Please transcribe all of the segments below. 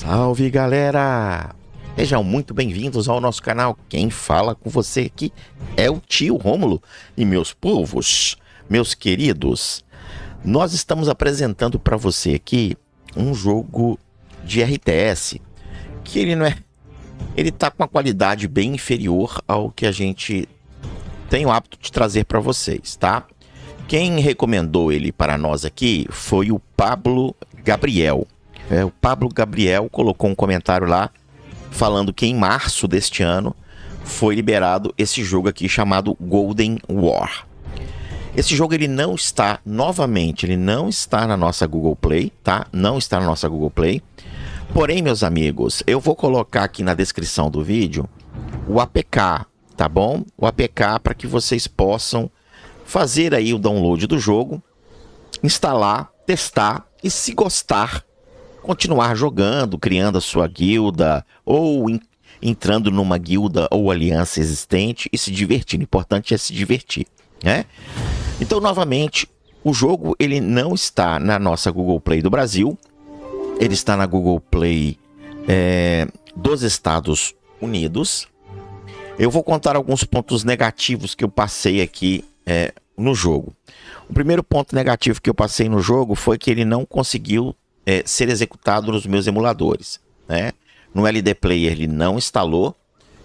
Salve, galera! Sejam muito bem-vindos ao nosso canal. Quem fala com você aqui é o tio Rômulo. E meus povos, meus queridos, nós estamos apresentando para você aqui um jogo de RTS que ele tá com uma qualidade bem inferior ao que a gente tem o hábito de trazer para vocês, tá? Quem recomendou ele para nós aqui foi o Pablo Gabriel. O Pablo Gabriel colocou um comentário lá falando que em março deste ano foi liberado esse jogo aqui chamado Golden War. Esse jogo ele não está na nossa Google Play, tá? Não está na nossa Google Play. Porém, meus amigos, eu vou colocar aqui na descrição do vídeo o APK, tá bom? O APK para que vocês possam fazer aí o download do jogo, instalar, testar e, se gostar, continuar jogando, criando a sua guilda ou entrando numa guilda ou aliança existente e se divertindo. O importante é se divertir, né? Então, novamente, o jogo ele não está na nossa Google Play do Brasil. Ele está na Google Play dos Estados Unidos. Eu vou contar alguns pontos negativos que eu passei aqui no jogo. O primeiro ponto negativo que eu passei no jogo foi que ele não conseguiu ser executado nos meus emuladores, né? No LD Player ele não instalou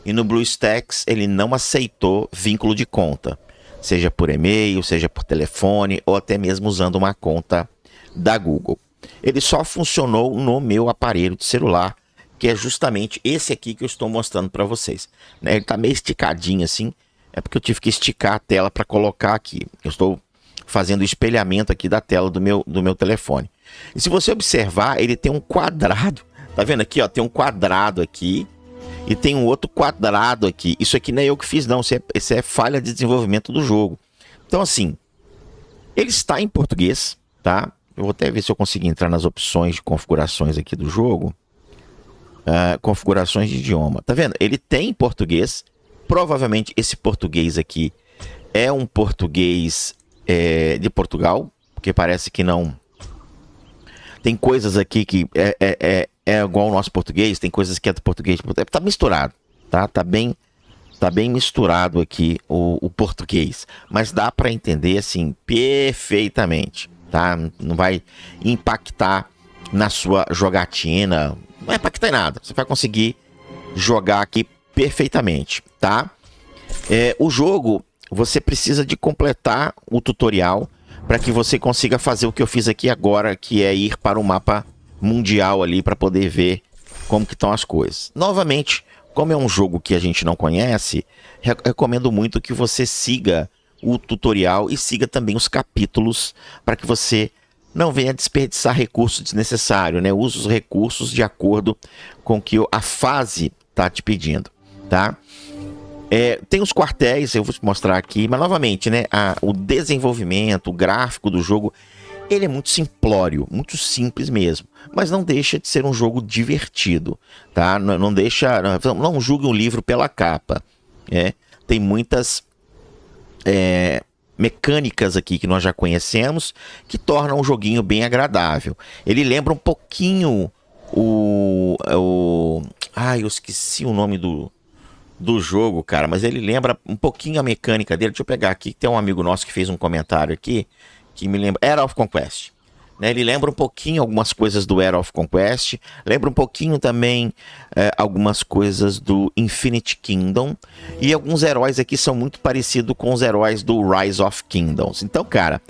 e no BlueStacks ele não aceitou vínculo de conta, seja por e-mail, seja por telefone ou até mesmo usando uma conta da Google. Ele só funcionou no meu aparelho de celular, que é justamente esse aqui que eu estou mostrando para vocês, né? Ele está meio esticadinho assim, é porque eu tive que esticar a tela para colocar aqui. Eu estou fazendo o espelhamento aqui da tela do meu telefone. E se você observar, ele tem um quadrado. Tá vendo aqui, ó? Tem um quadrado aqui e tem um outro quadrado aqui. Isso aqui não é eu que fiz, não. Isso é falha de desenvolvimento do jogo. Então, assim, ele está em português, tá? Eu vou até ver se eu consigo entrar nas opções de configurações aqui do jogo. Configurações de idioma. Tá vendo? Ele tem em português. Provavelmente esse português aqui é um português de Portugal, porque parece que não... Tem coisas aqui que é igual ao nosso português, tem coisas que é do português. Tá misturado, tá? Tá bem misturado aqui o português. Mas dá para entender, assim, perfeitamente, tá? Não vai impactar na sua jogatina, não vai impactar em nada. Você vai conseguir jogar aqui perfeitamente, tá? O jogo, você precisa de completar o tutorial para que você consiga fazer o que eu fiz aqui agora, que é ir para o mapa mundial ali para poder ver como que estão as coisas. Novamente, como é um jogo que a gente não conhece, recomendo muito que você siga o tutorial e siga também os capítulos para que você não venha desperdiçar recursos desnecessários, né? Use os recursos de acordo com o que a fase está te pedindo, tá? Tem os quartéis, eu vou te mostrar aqui, mas novamente, né, o desenvolvimento, o gráfico do jogo, ele é muito simplório, muito simples mesmo, mas não deixa de ser um jogo divertido, tá? Não julgue um livro pela capa, tem muitas mecânicas aqui que nós já conhecemos que tornam o joguinho bem agradável. Ele lembra um pouquinho eu esqueci o nome do jogo, cara, mas ele lembra um pouquinho a mecânica dele. Deixa eu pegar aqui, tem um amigo nosso que fez um comentário aqui, que me lembra, Era of Conquest, né? Ele lembra um pouquinho algumas coisas do Era of Conquest, lembra um pouquinho também algumas coisas do Infinite Kingdom, e alguns heróis aqui são muito parecidos com os heróis do Rise of Kingdoms. Então, cara,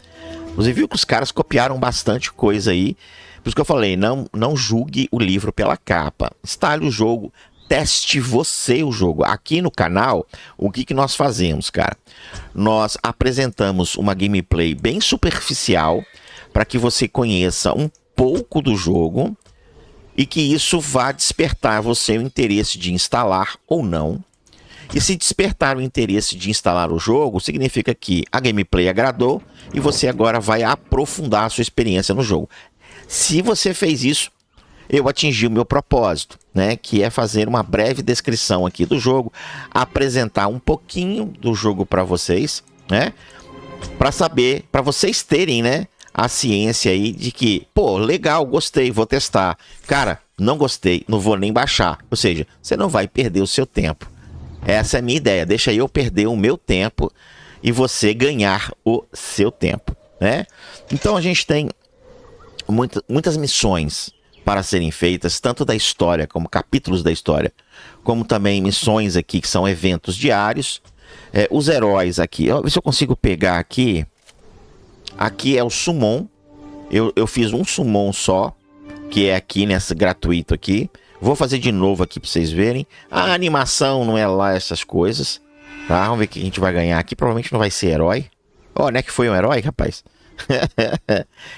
você viu que os caras copiaram bastante coisa aí, por isso que eu falei, não julgue o livro pela capa, instale o jogo, teste você o jogo. Aqui no canal, o que nós fazemos, cara? Nós apresentamos uma gameplay bem superficial para que você conheça um pouco do jogo e que isso vá despertar você o interesse de instalar ou não. E se despertar o interesse de instalar o jogo, significa que a gameplay agradou e você agora vai aprofundar a sua experiência no jogo. Se você fez isso, eu atingi o meu propósito, né? Que é fazer uma breve descrição aqui do jogo, apresentar um pouquinho do jogo para vocês, né? Para saber, para vocês terem, né, a ciência aí de que, pô, legal, gostei, vou testar. Cara, não gostei, não vou nem baixar. Ou seja, você não vai perder o seu tempo. Essa é a minha ideia. Deixa eu perder o meu tempo e você ganhar o seu tempo, né? Então a gente tem muitas missões para serem feitas, tanto da história, como capítulos da história, como também missões aqui que são eventos diários. Os heróis aqui, ó, se eu consigo pegar aqui. Aqui é o summon. Eu fiz um summon só, que é aqui nessa gratuito aqui. Vou fazer de novo aqui para vocês verem. A animação não é lá essas coisas, tá? Vamos ver o que a gente vai ganhar aqui. Provavelmente não vai ser herói. Ó, né, que foi um herói, rapaz?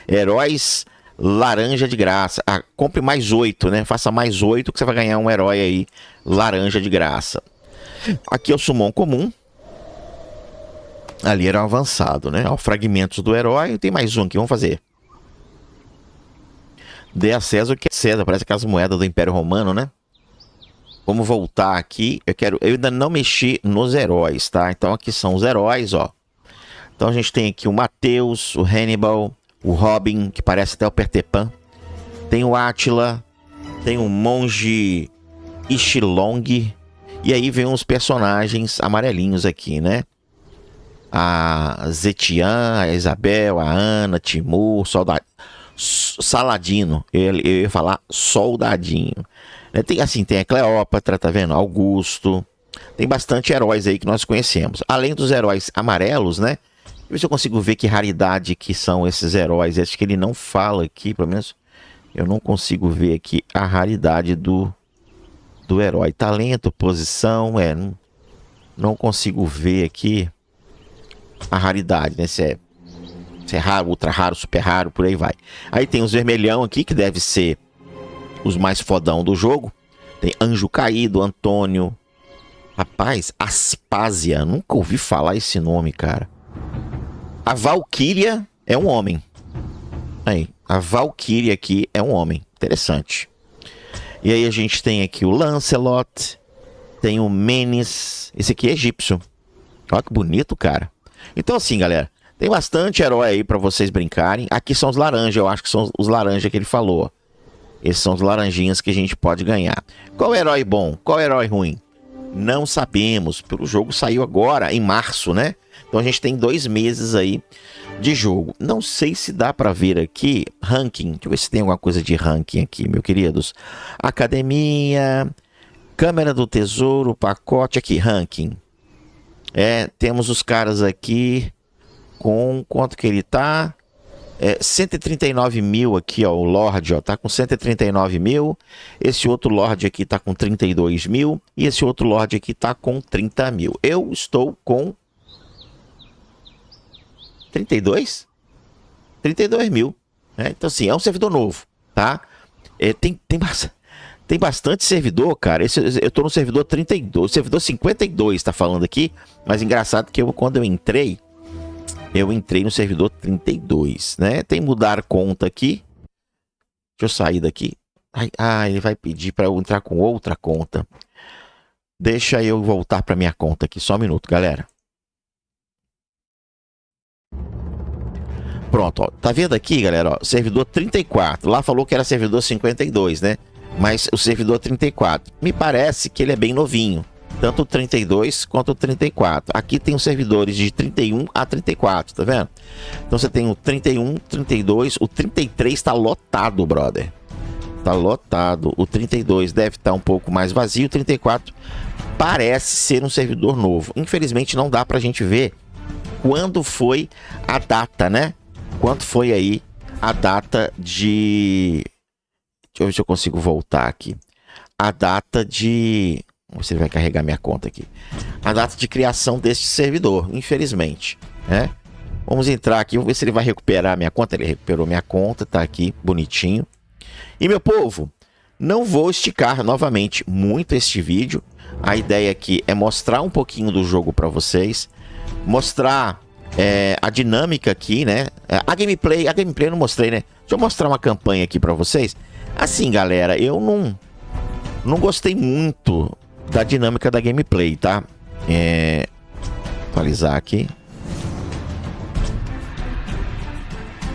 Heróis laranja de graça. Compre mais 8, né? Faça mais 8 que você vai ganhar um herói aí laranja de graça. Aqui é o summon comum. Ali era o avançado, né? Ó, fragmentos do herói. Tem mais um aqui, vamos fazer. Dê a César o que é César. Parece aquelas moedas do Império Romano, né? Vamos voltar aqui. Eu ainda não mexi nos heróis, tá? Então aqui são os heróis, ó. Então a gente tem aqui o Mateus, o Hannibal, o Robin, que parece até o Pertepan. Tem o Átila. Tem o Monge Ishilong. E aí vem uns personagens amarelinhos aqui, né? A Zetian, a Isabel, a Ana, Timur, Saladino. Eu ia falar Soldadinho. Tem a Cleópatra, tá vendo? Augusto. Tem bastante heróis aí que nós conhecemos. Além dos heróis amarelos, né? Deixa eu ver se eu consigo ver que raridade que são esses heróis. Acho que ele não fala aqui, pelo menos eu não consigo ver aqui a raridade do herói. Talento, posição, não consigo ver aqui a raridade, né? Se é raro, ultra raro, super raro, por aí vai. Aí tem os vermelhão aqui, que deve ser os mais fodão do jogo. Tem Anjo Caído, Antônio. Rapaz, Aspásia. Nunca ouvi falar esse nome, cara. A Valkyria é um homem. Aí, a Valkyria aqui é um homem. Interessante. E aí a gente tem aqui o Lancelot. Tem o Menes. Esse aqui é egípcio. Olha que bonito, cara. Então assim, galera, tem bastante herói aí pra vocês brincarem. Aqui são os laranjas, eu acho que são os laranjas que ele falou. Esses são os laranjinhas que a gente pode ganhar. Qual herói bom? Qual herói ruim? Não sabemos. O jogo saiu agora, em março, né? Então a gente tem 2 meses aí de jogo. Não sei se dá pra ver aqui ranking. Deixa eu ver se tem alguma coisa de ranking aqui, meus queridos. Academia, Câmara do Tesouro, pacote aqui, ranking. Temos os caras aqui com quanto que ele tá? 139 mil aqui, ó, o Lorde, ó, tá com 139 mil. Esse outro Lorde aqui tá com 32 mil. E esse outro Lorde aqui tá com 30 mil. Eu estou com 32? 32 mil. Então, assim, é um servidor novo, tá? Tem bastante servidor, cara. Eu tô no servidor 32. Servidor 52 tá falando aqui. Mas engraçado que quando eu entrei no servidor 32, né? Tem mudar conta aqui. Deixa eu sair daqui. Ele vai pedir para eu entrar com outra conta. Deixa eu voltar para minha conta aqui. Só um minuto, galera. Pronto, ó. Tá vendo aqui, galera? Ó, servidor 34. Lá falou que era servidor 52, né? Mas o servidor 34. Me parece que ele é bem novinho. Tanto o 32 quanto o 34. Aqui tem os servidores de 31 a 34, tá vendo? Então você tem o 31, 32, o 33 tá lotado, brother. Tá lotado. O 32 deve estar um pouco mais vazio. O 34 parece ser um servidor novo. Infelizmente não dá pra gente ver quando foi a data, né? Quanto foi aí a data de... Deixa eu ver se eu consigo voltar aqui. A data de... Você vai carregar minha conta aqui. A data de criação deste servidor, infelizmente, né? Vamos entrar aqui, vamos ver se ele vai recuperar a minha conta. Ele recuperou minha conta, tá aqui, bonitinho. E, meu povo, não vou esticar novamente muito este vídeo. A ideia aqui é mostrar um pouquinho do jogo para vocês. Mostrar a dinâmica aqui, né? A gameplay eu não mostrei, né? Deixa eu mostrar uma campanha aqui para vocês. Assim, galera, eu não gostei muito da dinâmica da gameplay, tá? Atualizar aqui.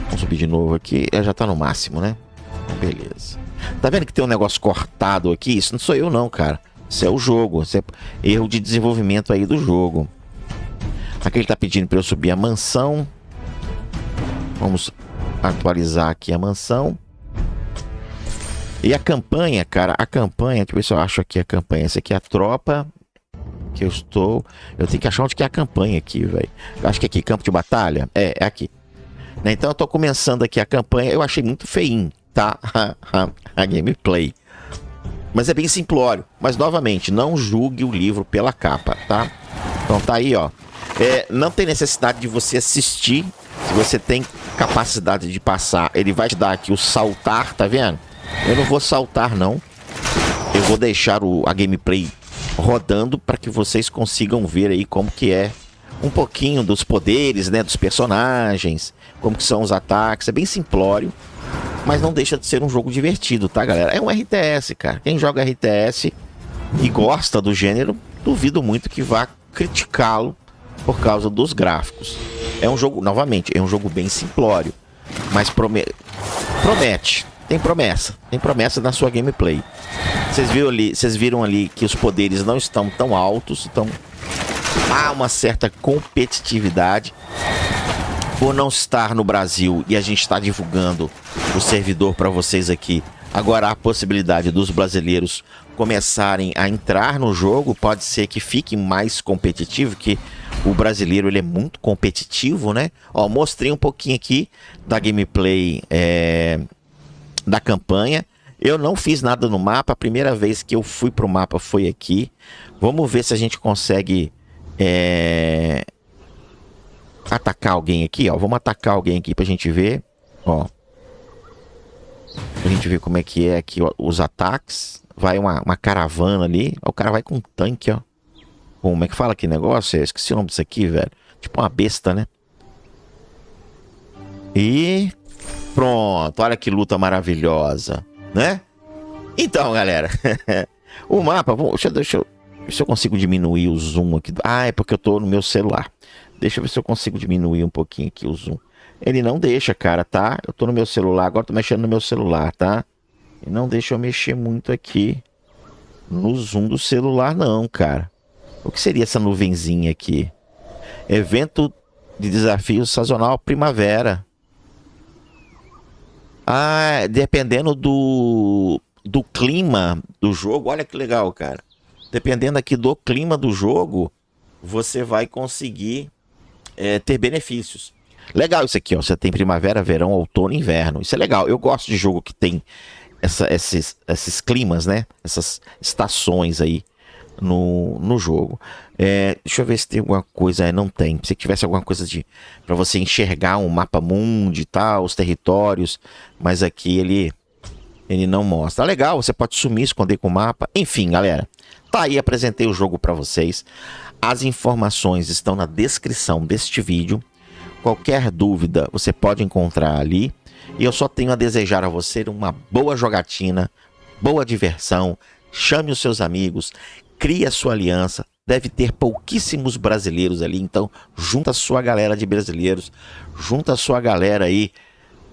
Vamos subir de novo aqui. Já tá no máximo, né? Beleza. Tá vendo que tem um negócio cortado aqui? Isso não sou eu não, cara. Isso é o jogo. Isso é erro de desenvolvimento aí do jogo. Aqui ele tá pedindo para eu subir a mansão. Vamos atualizar aqui a mansão. E a campanha, cara, a campanha, deixa eu ver se eu acho aqui a campanha. Essa aqui é a tropa que eu estou... Eu tenho que achar onde que é a campanha aqui, velho. Acho que é aqui, campo de batalha. É aqui. Então eu tô começando aqui a campanha. Eu achei muito feinho, tá? A gameplay. Mas é bem simplório. Mas, novamente, não julgue o livro pela capa, tá? Então tá aí, ó. Não tem necessidade de você assistir. Se você tem capacidade de passar, ele vai te dar aqui o saltar, tá vendo? Eu não vou saltar, não. Eu vou deixar a gameplay rodando para que vocês consigam ver aí como que é um pouquinho dos poderes, né, dos personagens, como que são os ataques. É bem simplório, mas não deixa de ser um jogo divertido, tá, galera? É um RTS, cara. Quem joga RTS e gosta do gênero, duvido muito que vá criticá-lo por causa dos gráficos. É um jogo, novamente, é um jogo bem simplório, mas promete. Tem promessa na sua gameplay. Vocês viram ali que os poderes não estão tão altos, então há uma certa competitividade. Por não estar no Brasil e a gente está divulgando o servidor para vocês aqui, agora há a possibilidade dos brasileiros começarem a entrar no jogo. Pode ser que fique mais competitivo, que o brasileiro ele é muito competitivo, né? Ó, mostrei um pouquinho aqui da gameplay da campanha. Eu não fiz nada no mapa. A primeira vez que eu fui pro mapa foi aqui. Vamos ver se a gente consegue atacar alguém aqui, ó. Vamos atacar alguém aqui pra gente ver, ó. Pra gente ver como é que é aqui, ó, os ataques. Vai uma caravana ali. O cara vai com um tanque, ó. Como é que fala que negócio? Eu esqueci o nome disso aqui, velho. Tipo uma besta, né? E pronto, olha que luta maravilhosa, né? Então, galera, o mapa, deixa eu ver se eu consigo diminuir o zoom aqui. Ah, é porque eu tô no meu celular. Deixa eu ver se eu consigo diminuir um pouquinho aqui o zoom. Ele não deixa, cara, tá? Eu tô no meu celular, agora tô mexendo no meu celular, tá? E não deixa eu mexer muito aqui no zoom do celular, não, cara. O que seria essa nuvenzinha aqui? Evento de desafio sazonal primavera. Ah, dependendo do clima do jogo. Olha que legal, cara. Dependendo aqui do clima do jogo, você vai conseguir ter benefícios. Legal isso aqui, ó. Você tem primavera, verão, outono e inverno. Isso é legal. Eu gosto de jogo que tem esses climas, né? Essas estações aí no jogo. Deixa eu ver se tem alguma coisa. Não tem. Se tivesse alguma coisa para você enxergar um mapa mundi e tal, os territórios, mas aqui ele não mostra. Legal, você pode sumir, esconder com o mapa. Enfim, galera, tá aí, apresentei o jogo para vocês. As informações estão na descrição deste vídeo. Qualquer dúvida você pode encontrar ali. E eu só tenho a desejar a você uma boa jogatina, boa diversão. Chame os seus amigos, crie a sua aliança. Deve ter pouquíssimos brasileiros ali, então junta a sua galera de brasileiros, junta a sua galera aí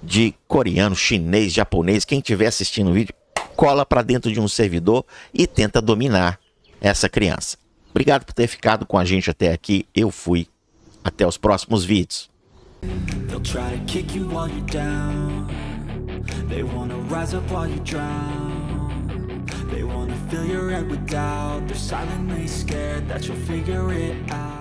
de coreano, chinês, japonês, quem estiver assistindo o vídeo, cola para dentro de um servidor e tenta dominar essa criança. Obrigado por ter ficado com a gente até aqui. Eu fui. Até os próximos vídeos. They'll try to kick you while you're down. They wanna rise up while you drown. They wanna fill your head with doubt. They're silently scared that you'll figure it out.